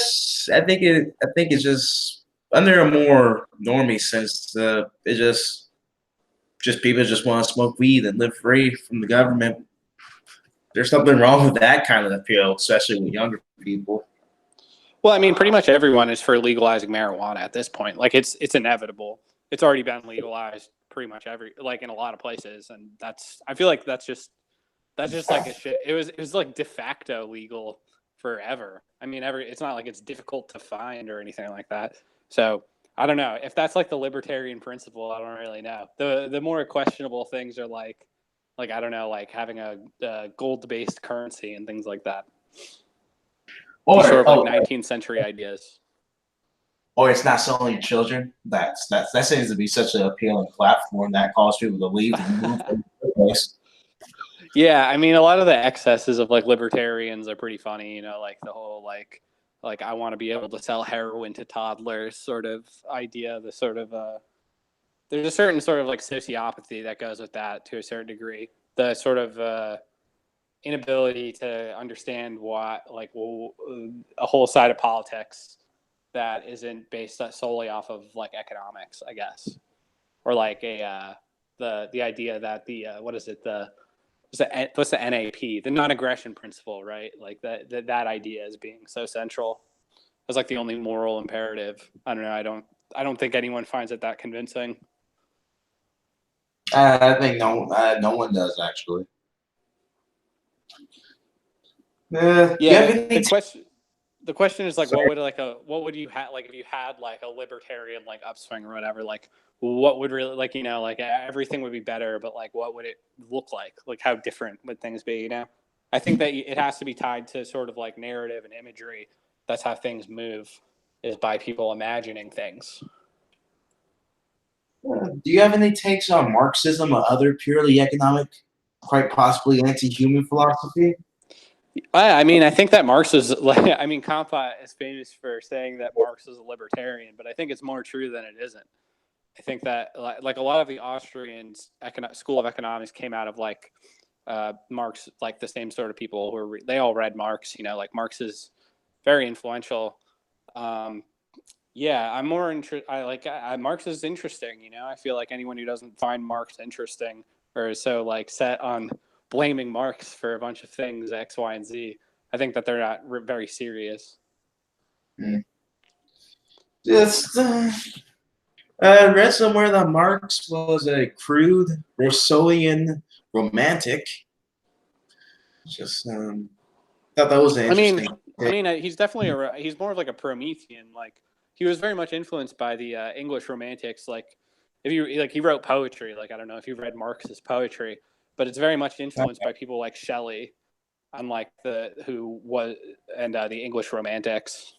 think it's just under a more normie sense. It just people just want to smoke weed and live free from the government. There's something wrong with that kind of appeal, especially with younger people. Well, I mean, pretty much everyone is for legalizing marijuana at this point. Like it's inevitable. It's already been legalized pretty much in a lot of places, and I feel like that's just like a shit. It was like de facto legal forever. I mean, it's not like it's difficult to find or anything like that. So I don't know if that's like the libertarian principle. I don't really know. The more questionable things are like I don't know, like having a gold-based currency and things like that. Or sort of like 19th century ideas. Or it's not selling children. That seems to be such an appealing platform that calls people to leave the place. Yeah, I mean, a lot of the excesses of like libertarians are pretty funny. Like the whole like I want to be able to sell heroin to toddlers sort of idea. The sort of there's a certain sort of like sociopathy that goes with that to a certain degree. The sort of inability to understand what a whole side of politics that isn't based solely off of like economics, I guess, or like the idea that what's the NAP, the non-aggression principle, right? Like that idea as being so central as like the only moral imperative. I don't know. I don't think anyone finds it that convincing. I think no one does actually. Yeah, the question is like, Sorry. what would you have like if you had like a libertarian like upswing or whatever? Like, what would really like like everything would be better, but like what would it look like? Like how different would things be? I think that it has to be tied to sort of like narrative and imagery. That's how things move, is by people imagining things. Do you have any takes on Marxism or other purely economic, quite possibly anti-human philosophy? I mean, I think that Marx is like, I mean, Compa is famous for saying that Marx is a libertarian, but I think it's more true than it isn't. I think that like a lot of the Austrian school of economics came out of like Marx, like the same sort of people who they all read Marx. Like Marx is very influential. Yeah, I'm more interested. Marx is interesting. I feel like anyone who doesn't find Marx interesting or is so like set on blaming Marx for a bunch of things X, Y, and Z, I think that they're not very serious. Just I read somewhere that Marx was a crude Rousseauian romantic. Just thought that was interesting. He's definitely he's more of like a Promethean. Like he was very much influenced by the English Romantics. Like if you like, he wrote poetry. Like I don't know if you've read Marx's poetry, but it's very much influenced by people like Shelley, unlike the English Romantics.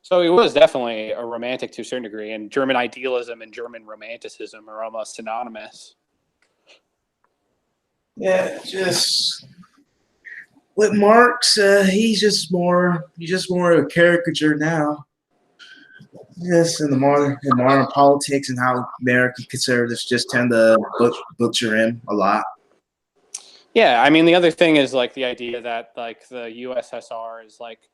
So he was definitely a romantic to a certain degree, and German idealism and German romanticism are almost synonymous. Yeah, just with Marx, he's just more a caricature now. Yes, in modern politics and how American conservatives just tend to butcher him a lot. Yeah, I mean the other thing is like the idea that like the USSR is like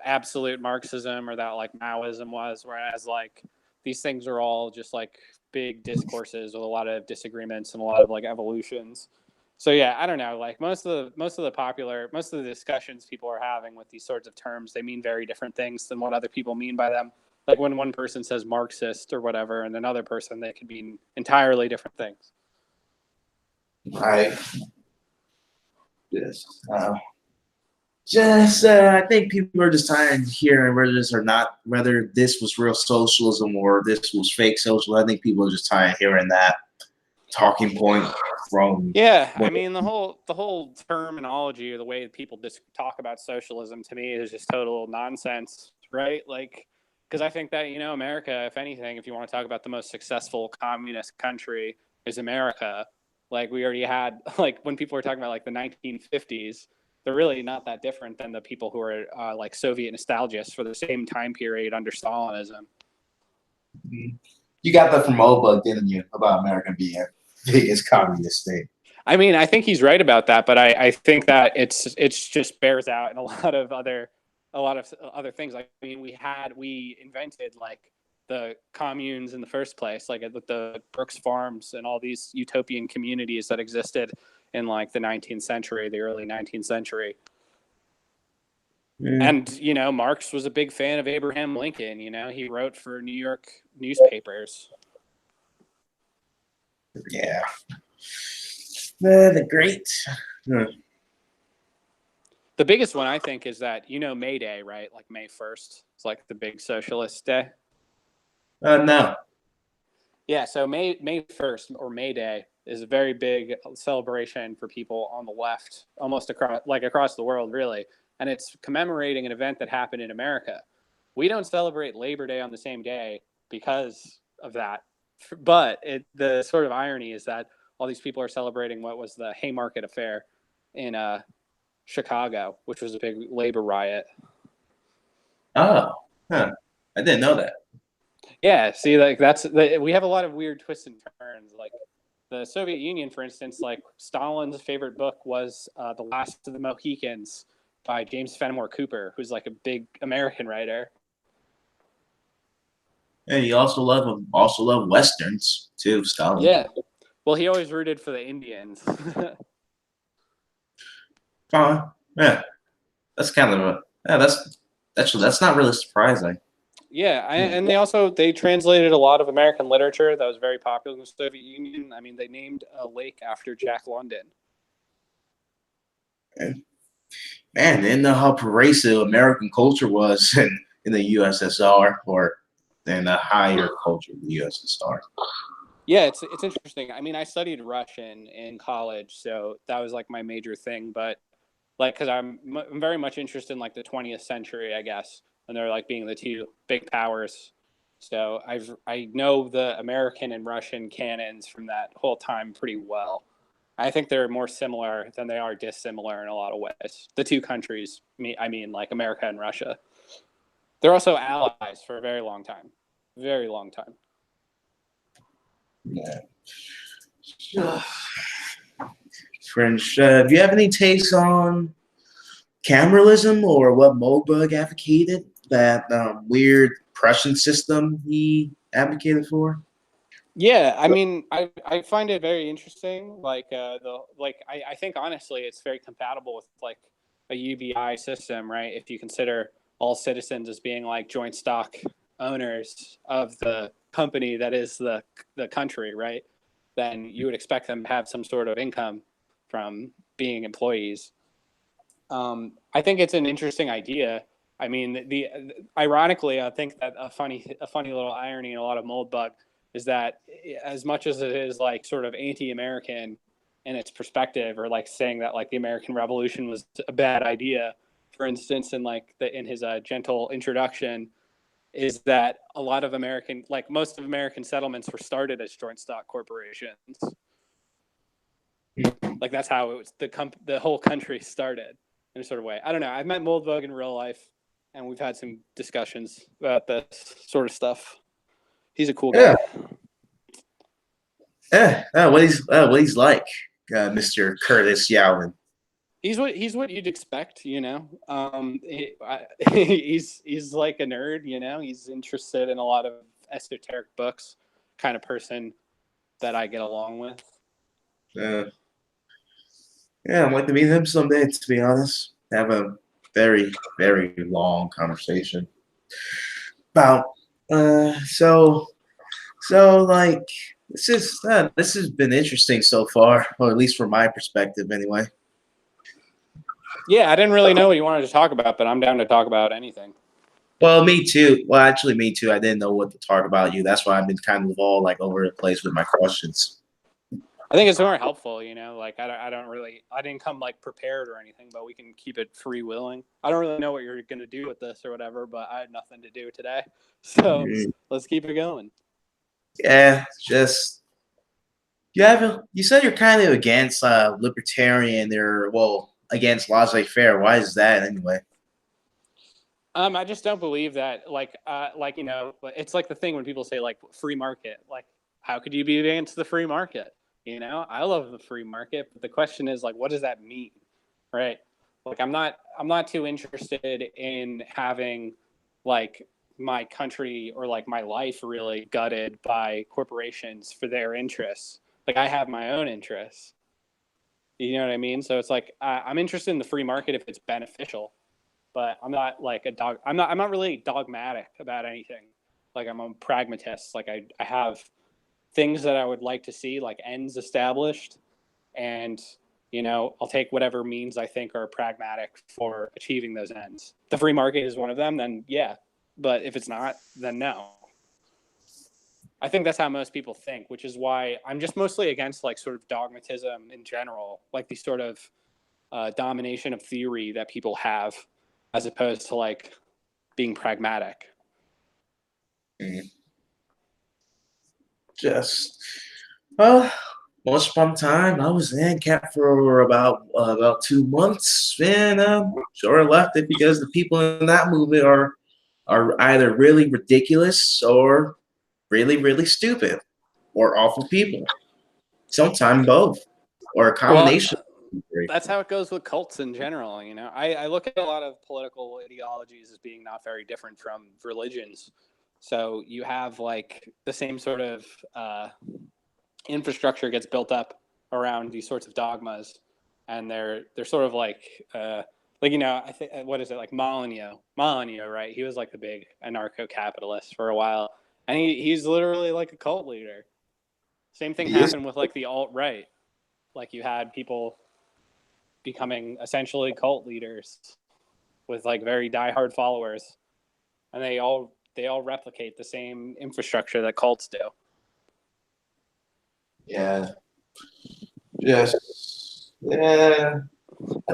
absolute Marxism, or that like Maoism was, whereas like these things are all just like big discourses with a lot of disagreements and a lot of like evolutions. So yeah, I don't know. Like most of the discussions people are having with these sorts of terms, they mean very different things than what other people mean by them. Like when one person says Marxist or whatever, and another person, they could mean entirely different things. Right. Yes. I think people are just tired of hearing whether this was real socialism or this was fake socialism. I think people are just tired of hearing that talking point from. Yeah, I mean the whole terminology or the way people just talk about socialism to me is just total nonsense, right? Like, because I think that America, if anything, if you want to talk about the most successful communist country, is America. Like we already had, like when people were talking about like the 1950s, they're really not that different than the people who are like Soviet nostalgists for the same time period under Stalinism. You got that from Oba, didn't you? About America being the biggest communist state. I mean, I think he's right about that, but I think that it's just bears out in a lot of other things. Like, I mean, we invented like the communes in the first place, like with the Brooks Farms and all these utopian communities that existed in like the 19th century, the early 19th century. And Marx was a big fan of Abraham Lincoln. He wrote for New York newspapers. Yeah. The great. The biggest one, I think, is that May Day, right? Like May 1st. It's like the big socialist day. No. Yeah, so May 1st or May Day is a very big celebration for people on the left, almost across the world, really. And it's commemorating an event that happened in America. We don't celebrate Labor Day on the same day because of that. But the sort of irony is that all these people are celebrating what was the Haymarket Affair in Chicago, which was a big labor riot. Oh, huh. I didn't know that. Yeah, see, like we have a lot of weird twists and turns. Like the Soviet Union, for instance, like Stalin's favorite book was The Last of the Mohicans by James Fenimore Cooper, who's like a big American writer. And you also love westerns too, Stalin. Yeah. Well, he always rooted for the Indians. Yeah, that's kind of a that's not really surprising. Yeah, and they translated a lot of American literature that was very popular in the Soviet Union. I mean, they named a lake after Jack London. Man, didn't know how pervasive American culture was in the USSR or in the higher culture of the USSR. Yeah, it's interesting. I mean, I studied Russian in college, so that was like my major thing. But like, because I'm very much interested in like the 20th century, I guess, and they're like being the two big powers. So I know the American and Russian canons from that whole time pretty well. I think they're more similar than they are dissimilar in a lot of ways. The two countries, I mean, like America and Russia. They're also allies for a very long time. Very long time. Yeah. French, do you have any takes on cameralism or what Moldbug advocated? That weird Prussian system he advocated for? Yeah, I mean, I find it very interesting. Like I think honestly, it's very compatible with like a UBI system, right? If you consider all citizens as being like joint stock owners of the company that is the country, right? Then you would expect them to have some sort of income from being employees. I think it's an interesting idea. I mean, ironically, I think that a funny little irony in a lot of Moldbug is that as much as it is like sort of anti-American in its perspective, or like saying that like the American Revolution was a bad idea, for instance, in like in his gentle introduction, is that a lot of American, like most of American settlements were started as joint stock corporations. Like that's how it was the whole country started in a sort of way. I don't know. I've met Moldbug in real life, and we've had some discussions about this sort of stuff. He's a cool guy. Yeah. What he's like, Mr. Curtis Yowlin. He's what you'd expect, you know. He's like a nerd, you know. He's interested in a lot of esoteric books, kind of person that I get along with. Yeah, I'd like to meet him someday. To be honest, have a very very long conversation about. So like this has been interesting so far, or at least from my perspective, anyway. Yeah, I didn't really know what you wanted to talk about, but I'm down to talk about anything. Well, me too. Well, actually, me too. I didn't know what to talk about you. That's why I've been kind of all like over the place with my questions. I think it's more helpful, you know. Like I didn't come like prepared or anything, but we can keep it freewheeling. I don't really know what you're gonna do with this or whatever, but I had nothing to do today, so let's keep it going. Yeah, just you said you're kind of against libertarian or against laissez-faire. Why is that anyway? I just don't believe that. Like you know, it's like the thing when people say like free market. Like, how could you be against the free market? You know, I love the free market, but the question is like, what does that mean, right? Like, I'm not too interested in having like my country or like my life really gutted by corporations for their interests. Like, I have my own interests. You know what I mean? So it's like I'm interested in the free market if it's beneficial, but I'm not like I'm not really dogmatic about anything. Like, I'm a pragmatist. Like I have things that I would like to see, like ends established, and you know, I'll take whatever means I think are pragmatic for achieving those ends. The free market is one of them, then yeah. But if it's not, then no. I think that's how most people think, which is why I'm just mostly against like sort of dogmatism in general, like the sort of domination of theory that people have, as opposed to like being pragmatic. Mm-hmm. Just once upon a time, I was in camp for about 2 months, and sure left it because the people in that movement are either really ridiculous or really really stupid or awful people. sometimes both, or a Well, combination. that's how it goes with cults in general. I look at a lot of political ideologies as being not very different from religions. So you have like the same sort of infrastructure gets built up around these sorts of dogmas, and they're sort of I think what is it, like Molyneux, right? He was like the big anarcho-capitalist for a while, and he's literally like a cult leader. Same thing happened with like the alt-right. Like you had people becoming essentially cult leaders with like very diehard followers, and they all replicate the same infrastructure that cults do. Yeah. Yes. Yeah.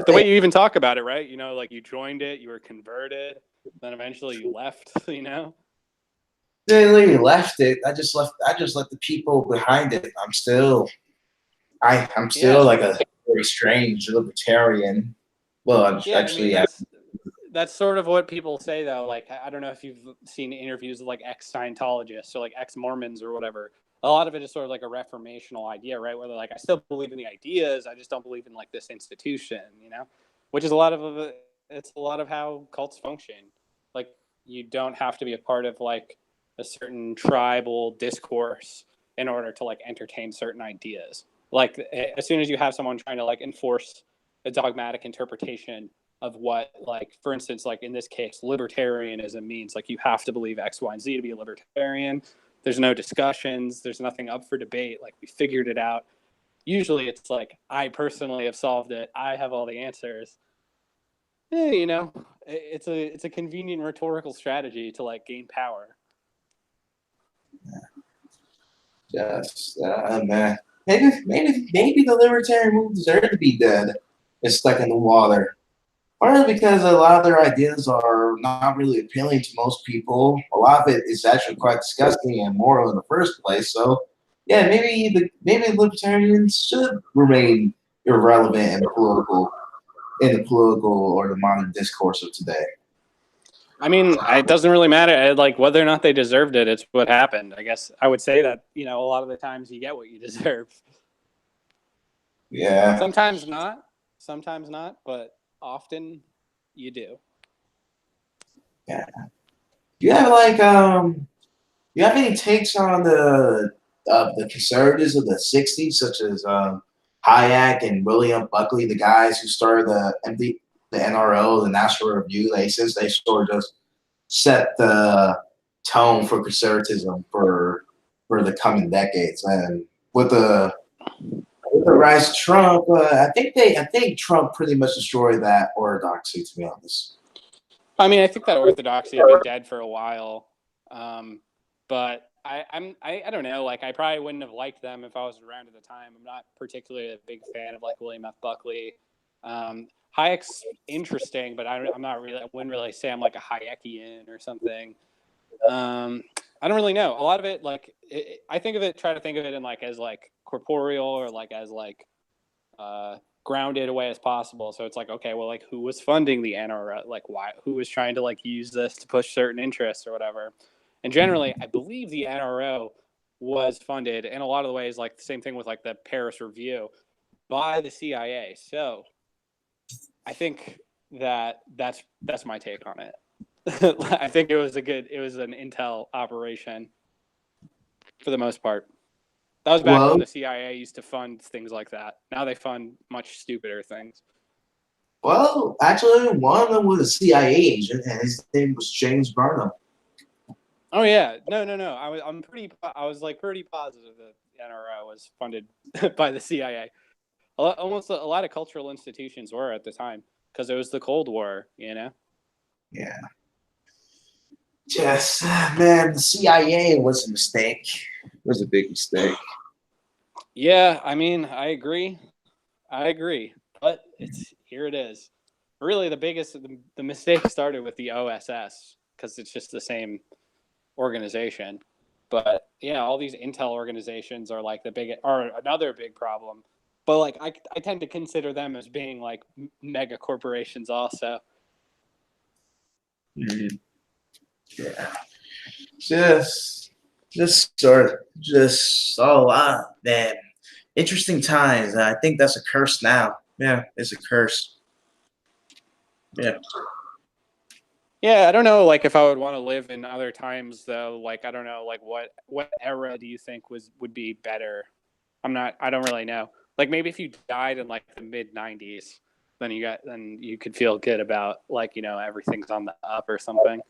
The way you even talk about it, right? Like you joined it, you were converted, then eventually you left. They literally left it. I just left the people behind it. I'm still like a very strange libertarian. Well, I'm Yeah, I mean that's sort of what people say though. Like I don't know if you've seen interviews with like ex-Scientologists or like ex-Mormons or whatever. A lot of it is sort of like a reformational idea, right? Where they're like, I still believe in the ideas, I just don't believe in like this institution, which is a lot of it's a lot of how cults function. Like you don't have to be a part of like a certain tribal discourse in order to like entertain certain ideas. Like as soon as you have someone trying to like enforce a dogmatic interpretation of what, like, for instance, like in this case, libertarianism means, like you have to believe X, Y, and Z to be a libertarian. There's no discussions. There's nothing up for debate. Like we figured it out. Usually it's like, I personally have solved it. I have all the answers. It's a convenient rhetorical strategy to like gain power. Yes, man. Maybe the libertarian movement deserved to be dead and stuck in the water. Partly because a lot of their ideas are not really appealing to most people. A lot of it is actually quite disgusting and immoral in the first place. So, yeah, maybe libertarians should remain irrelevant and political in the political or the modern discourse of today. I mean, it doesn't really matter. Like whether or not they deserved it, it's what happened. I guess I would say that, a lot of the times you get what you deserve. Yeah. Sometimes not, but often you do. Yeah. Do you have any takes on the conservatives of the '60s, such as Hayek and William Buckley, the guys who started the NRO, the National Review? They sort of just set the tone for conservatism for the coming decades, and with the rise of Trump, I think Trump pretty much destroyed that orthodoxy, to be honest. I mean, I think that orthodoxy had been dead for a while, but I don't know. Like, I probably wouldn't have liked them if I was around at the time. I'm not particularly a big fan of like William F. Buckley. Hayek's interesting, but I'm not really. I wouldn't really say I'm like a Hayekian or something. I don't really know. A lot of it, like, I try to think of it in like as like corporeal or like as like grounded away as possible. So it's like, okay, well, like who was funding the NRA? Like who was trying to like use this to push certain interests or whatever? And generally, I believe the NRO was funded in a lot of the ways, like the same thing with like the Paris Review, by the CIA. So I think that's my take on it. I think it was an intel operation for the most part. That was back when the CIA used to fund things like that. Now they fund much stupider things. Well, actually, one of them was a CIA agent, and his name was James Burnham. Oh yeah, no. I was like pretty positive that the NRO was funded by the CIA. Almost a lot of cultural institutions were at the time because it was the Cold War, Yeah. Yes, man, the CIA was a mistake. It was a big mistake. Yeah, I mean, I agree, but here it is. Really, the mistake started with the OSS because it's just the same organization. But yeah, all these intel organizations are like another big problem. But like I tend to consider them as being like mega corporations also. Mm-hmm. Yeah. Just a lot, man. Interesting times. I think that's a curse now. Yeah, it's a curse. Yeah. Yeah, I don't know, like if I would want to live in other times though. Like I don't know, like what era do you think would be better? I don't really know. Like maybe if you died in like the mid '90s, then you could feel good about like everything's on the up or something.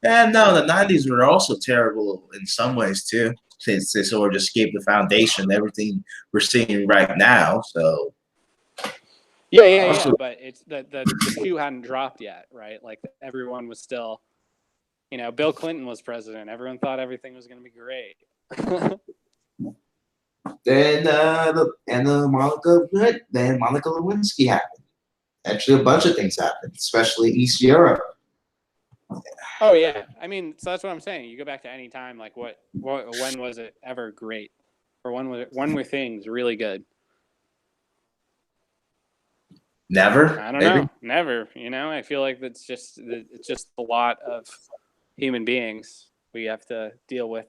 And no, the '90s were also terrible in some ways too. Since they sort of just gave the foundation, everything we're seeing right now. So Yeah. also, But it's the shoe hadn't dropped yet, right? Like everyone was still, Bill Clinton was president. Everyone thought everything was going to be great. then Monica Lewinsky happened. Actually, a bunch of things happened, especially East Europe. Oh yeah, I mean, so that's what I'm saying. You go back to any time, like when was it ever great, or when were things really good? Never, I don't maybe. know, never. I feel like it's just a lot of human beings. We have to deal with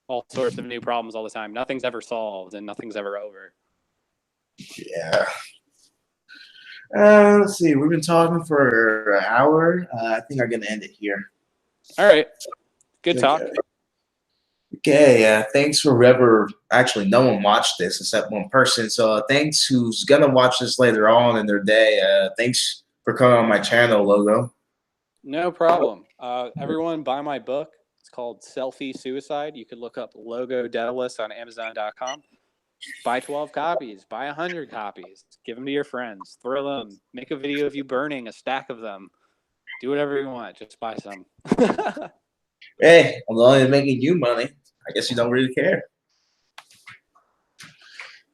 all sorts of new problems all the time. Nothing's ever solved, and nothing's ever over. Yeah. Let's see. We've been talking for an hour. I think I'm gonna end it here. All right, good talk. Okay. Thanks for whoever. Actually, no one watched this except one person. So thanks who's gonna watch this later on in their day. Thanks for coming on my channel, Logo. No problem. Everyone, buy my book. It's called Selfie Suicide. You could look up Logo Daedalus on Amazon.com. Buy 12 copies. Buy 100 copies. Give them to your friends. Throw them. Make a video of you burning a stack of them. Do whatever you want. Just buy some. Hey, as long as it's making you money, I guess you don't really care.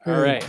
All right.